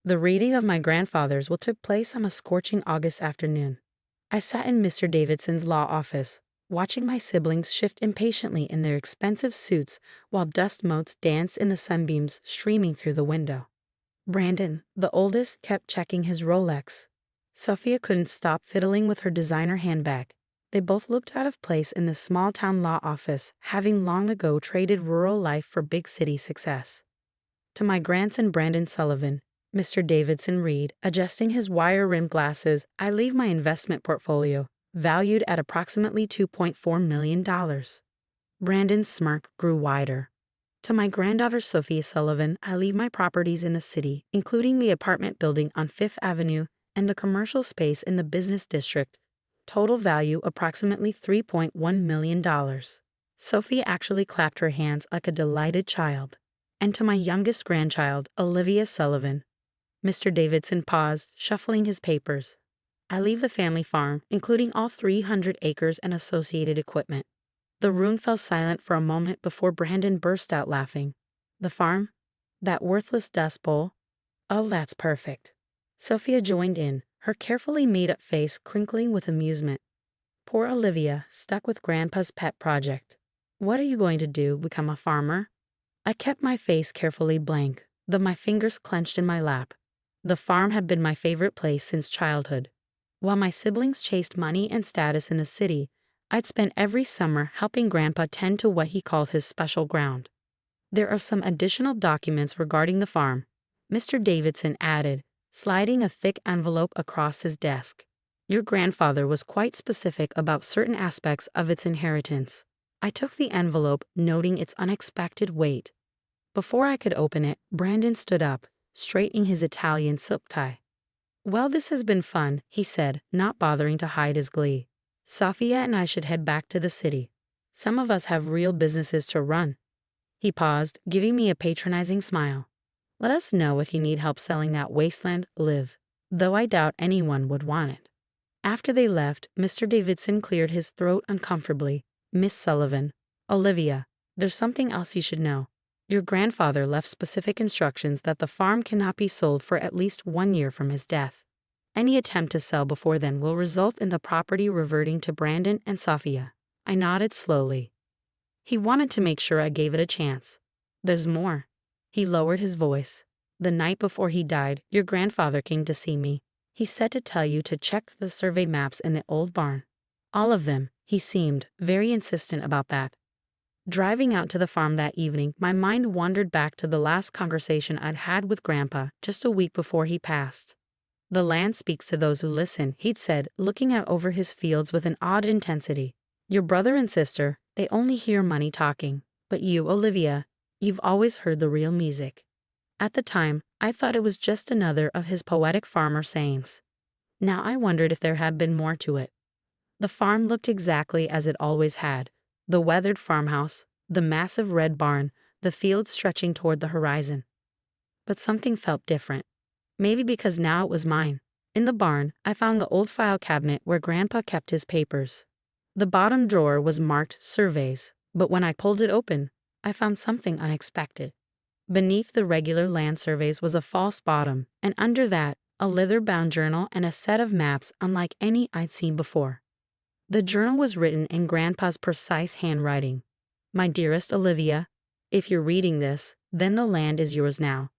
The reading of my grandfather's will took place on a scorching August afternoon. I sat in Mr. Davidson's law office, watching my siblings shift impatiently in their expensive suits while dust motes danced in the sunbeams streaming through the window. Brandon, the oldest, kept checking his Rolex. Sophia couldn't stop fiddling with her designer handbag. They both looked out of place in the small-town law office, having long ago traded rural life for big city success. To my grandson Brandon Sullivan, Mr. Davidson read, adjusting his wire-rimmed glasses, I leave my investment portfolio, valued at approximately $2.4 million. Brandon's smirk grew wider. To my granddaughter Sophia Sullivan, I leave my properties in the city, including the apartment building on Fifth Avenue and the commercial space in the business district. Total value approximately $3.1 million. Sophia actually clapped her hands like a delighted child. And to my youngest grandchild, Olivia Sullivan. Mr. Davidson paused, shuffling his papers. I leave the family farm, including all 300 acres and associated equipment. The room fell silent for a moment before Brandon burst out laughing. The farm? That worthless dust bowl? Oh, that's perfect. Sophia joined in, her carefully made-up face crinkling with amusement. Poor Olivia, stuck with Grandpa's pet project. What are you going to do, become a farmer? I kept my face carefully blank, though my fingers clenched in my lap. The farm had been my favorite place since childhood. While my siblings chased money and status in the city, I'd spent every summer helping Grandpa tend to what he called his special ground. There are some additional documents regarding the farm, Mr. Davidson added, sliding a thick envelope across his desk. Your grandfather was quite specific about certain aspects of its inheritance. I took the envelope, noting its unexpected weight. Before I could open it, Brandon stood up, straightening his Italian silk tie. Well, this has been fun, he said, not bothering to hide his glee. Sophia and I should head back to the city. Some of us have real businesses to run. He paused, giving me a patronizing smile. Let us know if you need help selling that wasteland, Liv, though I doubt anyone would want it. After they left, Mr. Davidson cleared his throat uncomfortably. Miss Sullivan, Olivia, there's something else you should know. Your grandfather left specific instructions that the farm cannot be sold for at least 1 year from his death. Any attempt to sell before then will result in the property reverting to Brandon and Sophia. I nodded slowly. He wanted to make sure I gave it a chance. There's more. He lowered his voice. The night before he died, your grandfather came to see me. He said to tell you to check the survey maps in the old barn. All of them. He seemed very insistent about that. Driving out to the farm that evening, my mind wandered back to the last conversation I'd had with Grandpa just a week before he passed. The land speaks to those who listen, he'd said, looking out over his fields with an odd intensity. Your brother and sister, they only hear money talking. But you, Olivia, you've always heard the real music. At the time, I thought it was just another of his poetic farmer sayings. Now I wondered if there had been more to it. The farm looked exactly as it always had. The weathered farmhouse, the massive red barn, the fields stretching toward the horizon. But something felt different. Maybe because now it was mine. In the barn, I found the old file cabinet where Grandpa kept his papers. The bottom drawer was marked Surveys, but when I pulled it open, I found something unexpected. Beneath the regular land surveys was a false bottom, and under that, a leather-bound journal and a set of maps unlike any I'd seen before. The journal was written in Grandpa's precise handwriting. My dearest Olivia, if you're reading this, then the land is yours now.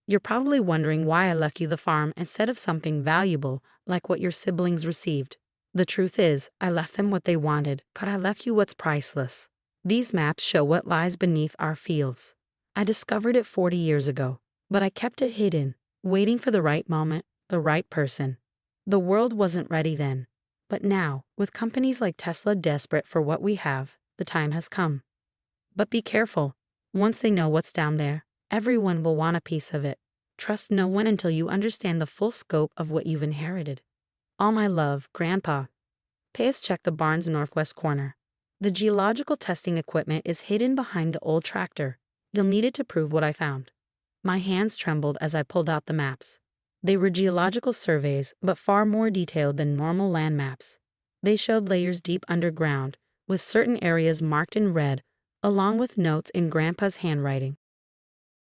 You're probably wondering why I left you the farm instead of something valuable like what your siblings received. The truth is, I left them what they wanted, but I left you what's priceless. These maps show what lies beneath our fields. I discovered it 40 years ago, but I kept it hidden, waiting for the right moment, the right person. The world wasn't ready then. But now, with companies like Tesla desperate for what we have, the time has come. But be careful. Once they know what's down there, everyone will want a piece of it. Trust no one until you understand the full scope of what you've inherited. All my love, Grandpa. P.S. Check the barn's northwest corner. The geological testing equipment is hidden behind the old tractor. You'll need it to prove what I found. My hands trembled as I pulled out the maps. They were geological surveys, but far more detailed than normal land maps. They showed layers deep underground, with certain areas marked in red, along with notes in Grandpa's handwriting.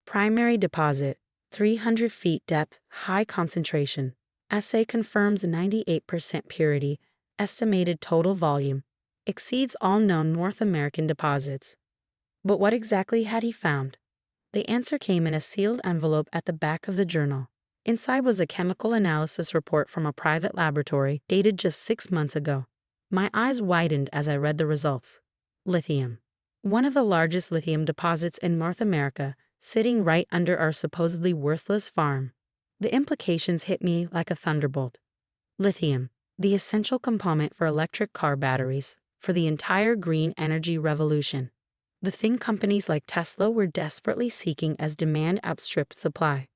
Primary deposit, 300 feet depth, high concentration. Assay confirms 98% purity. Estimated total volume exceeds all known North American deposits. But what exactly had he found? The answer came in a sealed envelope at the back of the journal. Inside was a chemical analysis report from a private laboratory dated just 6 months ago. My eyes widened as I read the results. Lithium. One of the largest lithium deposits in North America, sitting right under our supposedly worthless farm. The implications hit me like a thunderbolt. Lithium, the essential component for electric car batteries, for the entire green energy revolution. The thing companies like Tesla were desperately seeking as demand outstripped supply.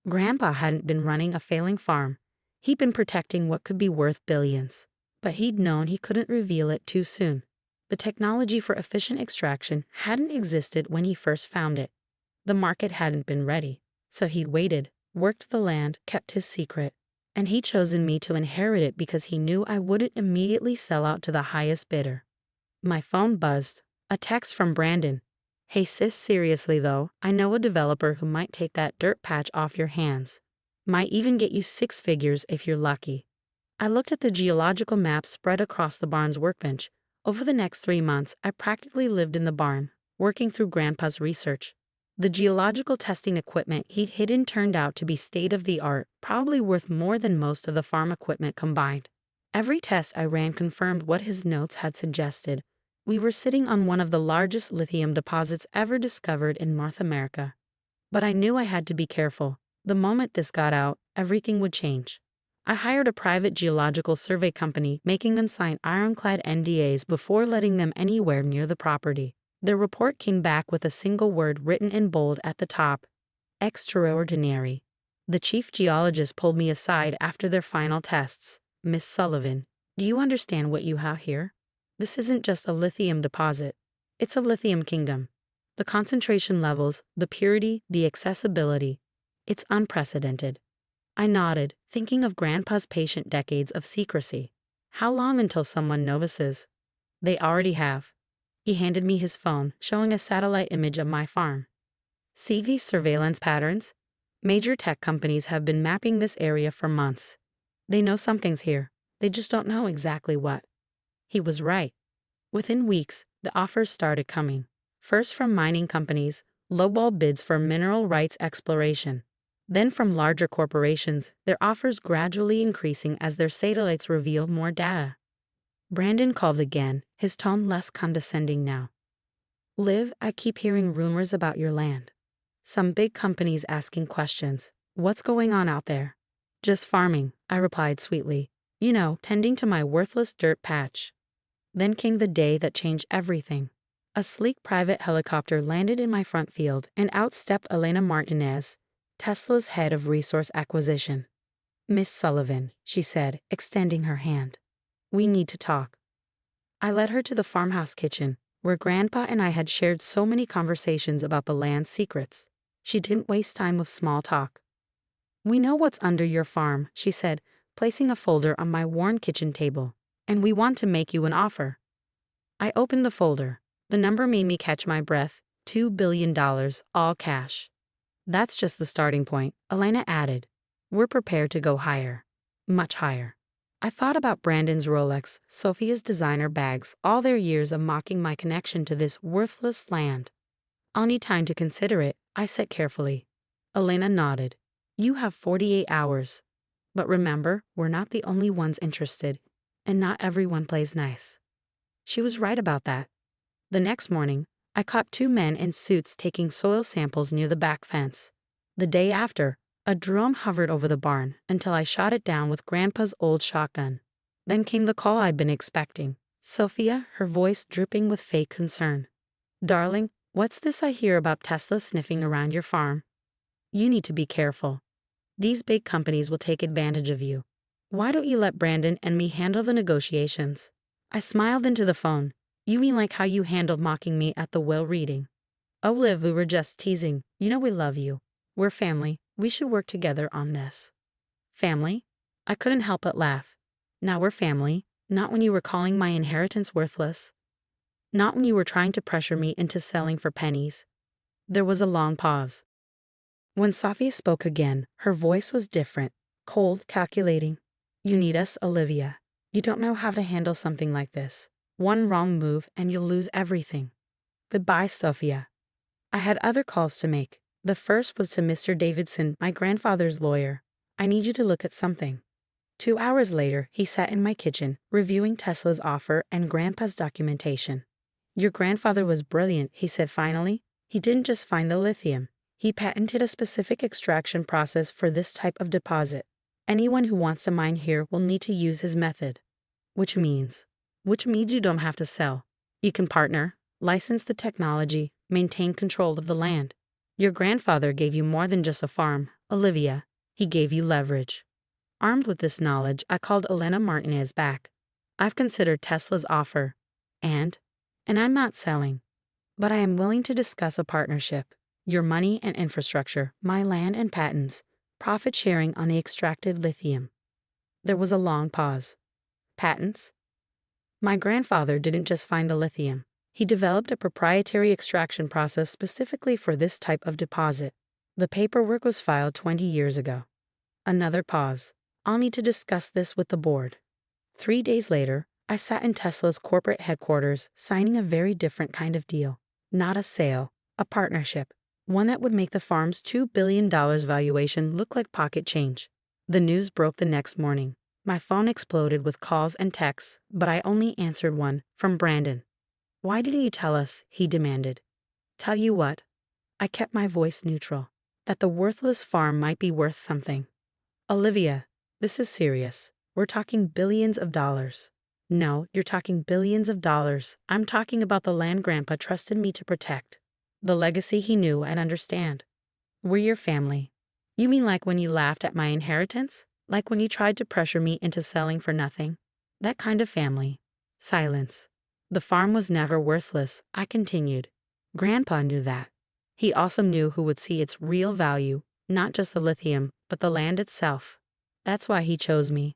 Grandpa hadn't been running a failing farm. He'd been protecting what could be worth billions. But he'd known he couldn't reveal it too soon. The technology for efficient extraction hadn't existed when he first found it. The market hadn't been ready. So he'd waited, worked the land, kept his secret. And he'd chosen me to inherit it because he knew I wouldn't immediately sell out to the highest bidder. My phone buzzed. A text from Brandon. Hey sis, seriously though, I know a developer who might take that dirt patch off your hands. Might even get you 6 figures if you're lucky. I looked at the geological map spread across the barn's workbench. Over the next 3 months, I practically lived in the barn, working through Grandpa's research. The geological testing equipment he'd hidden turned out to be state-of-the-art, probably worth more than most of the farm equipment combined. Every test I ran confirmed what his notes had suggested. We were sitting on one of the largest lithium deposits ever discovered in North America. But I knew I had to be careful. The moment this got out, everything would change. I hired a private geological survey company, making them sign ironclad NDAs before letting them anywhere near the property. Their report came back with a single word written in bold at the top: extraordinary. The chief geologist pulled me aside after their final tests. Miss Sullivan, do you understand what you have here? This isn't just a lithium deposit. It's a lithium kingdom. The concentration levels, the purity, the accessibility. It's unprecedented. I nodded, thinking of Grandpa's patient decades of secrecy. How long until someone notices? They already have. He handed me his phone, showing a satellite image of my farm. See these surveillance patterns? Major tech companies have been mapping this area for months. They know something's here. They just don't know exactly what. He was right. Within weeks, the offers started coming. First from mining companies, lowball bids for mineral rights exploration. Then from larger corporations, their offers gradually increasing as their satellites revealed more data. Brandon called again, his tone less condescending now. Liv, I keep hearing rumors about your land. Some big companies asking questions. What's going on out there? Just farming, I replied sweetly. You know, tending to my worthless dirt patch. Then came the day that changed everything. A sleek private helicopter landed in my front field, and out stepped Elena Martinez, Tesla's head of resource acquisition. Miss Sullivan, she said, extending her hand. We need to talk. I led her to the farmhouse kitchen, where Grandpa and I had shared so many conversations about the land's secrets. She didn't waste time with small talk. We know what's under your farm, she said, placing a folder on my worn kitchen table. And we want to make you an offer. I opened the folder. The number made me catch my breath. $2 billion, all cash. That's just the starting point, Elena added. We're prepared to go higher. Much higher. I thought about Brandon's Rolex, Sophia's designer bags, all their years of mocking my connection to this worthless land. I'll need time to consider it, I said carefully. Elena nodded. You have 48 hours. But remember, we're not the only ones interested. And not everyone plays nice. She was right about that. The next morning, I caught 2 men in suits taking soil samples near the back fence. The day after, a drone hovered over the barn until I shot it down with Grandpa's old shotgun. Then came the call I'd been expecting. Sophia, her voice dripping with fake concern. Darling, what's this I hear about Tesla sniffing around your farm? You need to be careful. These big companies will take advantage of you. Why don't you let Brandon and me handle the negotiations? I smiled into the phone. You mean like how you handled mocking me at the will reading? Oh, Liv, we were just teasing. You know we love you. We're family. We should work together on this. Family? I couldn't help but laugh. Now we're family, not when you were calling my inheritance worthless. Not when you were trying to pressure me into selling for pennies. There was a long pause. When Sophia spoke again, her voice was different, cold, calculating. You need us, Olivia. You don't know how to handle something like this. One wrong move and you'll lose everything. Goodbye, Sophia. I had other calls to make. The first was to Mr. Davidson, my grandfather's lawyer. I need you to look at something. 2 hours later, he sat in my kitchen, reviewing Tesla's offer and Grandpa's documentation. Your grandfather was brilliant, he said finally. He didn't just find the lithium. He patented a specific extraction process for this type of deposit. Anyone who wants to mine here will need to use his method. Which means you don't have to sell. You can partner, license the technology, maintain control of the land. Your grandfather gave you more than just a farm, Olivia. He gave you leverage. Armed with this knowledge, I called Elena Martinez back. I've considered Tesla's offer, and I'm not selling. But I am willing to discuss a partnership. Your money and infrastructure, my land and patents, profit sharing on the extracted lithium. There was a long pause. Patents? My grandfather didn't just find the lithium. He developed a proprietary extraction process specifically for this type of deposit. The paperwork was filed 20 years ago. Another pause. I'll need to discuss this with the board. 3 days later, I sat in Tesla's corporate headquarters signing a very different kind of deal. Not a sale, a partnership. One that would make the farm's $2 billion valuation look like pocket change. The news broke the next morning. My phone exploded with calls and texts, but I only answered one, from Brandon. Why didn't you tell us? He demanded. Tell you what? I kept my voice neutral. That the worthless farm might be worth something. Olivia, this is serious. We're talking billions of dollars. No, you're talking billions of dollars. I'm talking about the land Grandpa trusted me to protect. The legacy he knew I'd understand. We're your family. You mean like when you laughed at my inheritance? Like when you tried to pressure me into selling for nothing? That kind of family. Silence. The farm was never worthless, I continued. Grandpa knew that. He also knew who would see its real value, not just the lithium, but the land itself. That's why he chose me.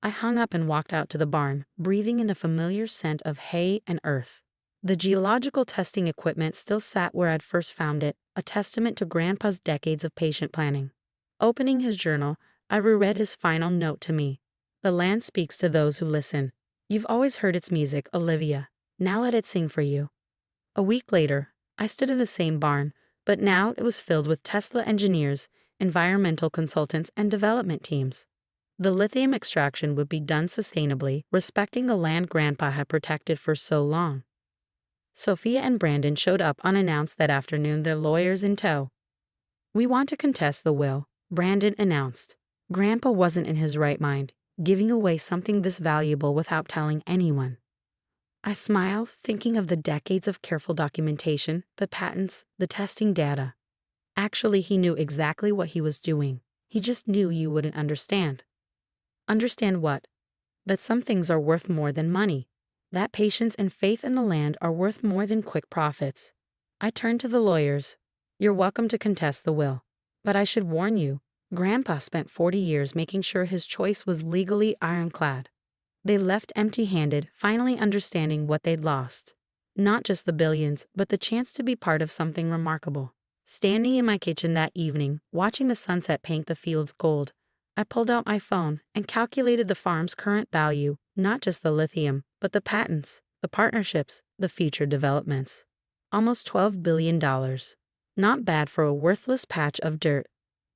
I hung up and walked out to the barn, breathing in a familiar scent of hay and earth. The geological testing equipment still sat where I'd first found it, a testament to Grandpa's decades of patient planning. Opening his journal, I reread his final note to me. The land speaks to those who listen. You've always heard its music, Olivia. Now let it sing for you. A week later, I stood in the same barn, but now it was filled with Tesla engineers, environmental consultants, and development teams. The lithium extraction would be done sustainably, respecting the land Grandpa had protected for so long. Sophia and Brandon showed up unannounced that afternoon, their lawyers in tow. We want to contest the will, Brandon announced. Grandpa wasn't in his right mind, giving away something this valuable without telling anyone. I smiled, thinking of the decades of careful documentation, the patents, the testing data. Actually, he knew exactly what he was doing. He just knew you wouldn't understand. Understand what? That some things are worth more than money. That patience and faith in the land are worth more than quick profits. I turned to the lawyers. You're welcome to contest the will. But I should warn you, Grandpa spent 40 years making sure his choice was legally ironclad. They left empty-handed, finally understanding what they'd lost. Not just the billions, but the chance to be part of something remarkable. Standing in my kitchen that evening, watching the sunset paint the fields gold, I pulled out my phone and calculated the farm's current value, not just the lithium, but the patents, the partnerships, the future developments. Almost $12 billion. Not bad for a worthless patch of dirt.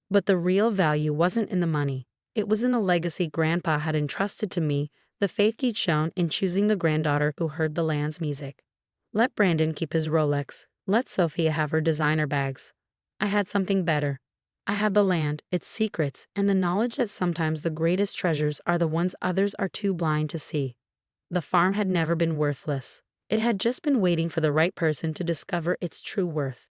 But the real value wasn't in the money. It was in the legacy Grandpa had entrusted to me, the faith he'd shown in choosing the granddaughter who heard the land's music. Let Brandon keep his Rolex. Let Sophia have her designer bags. I had something better. I had the land, its secrets, and the knowledge that sometimes the greatest treasures are the ones others are too blind to see. The farm had never been worthless. It had just been waiting for the right person to discover its true worth.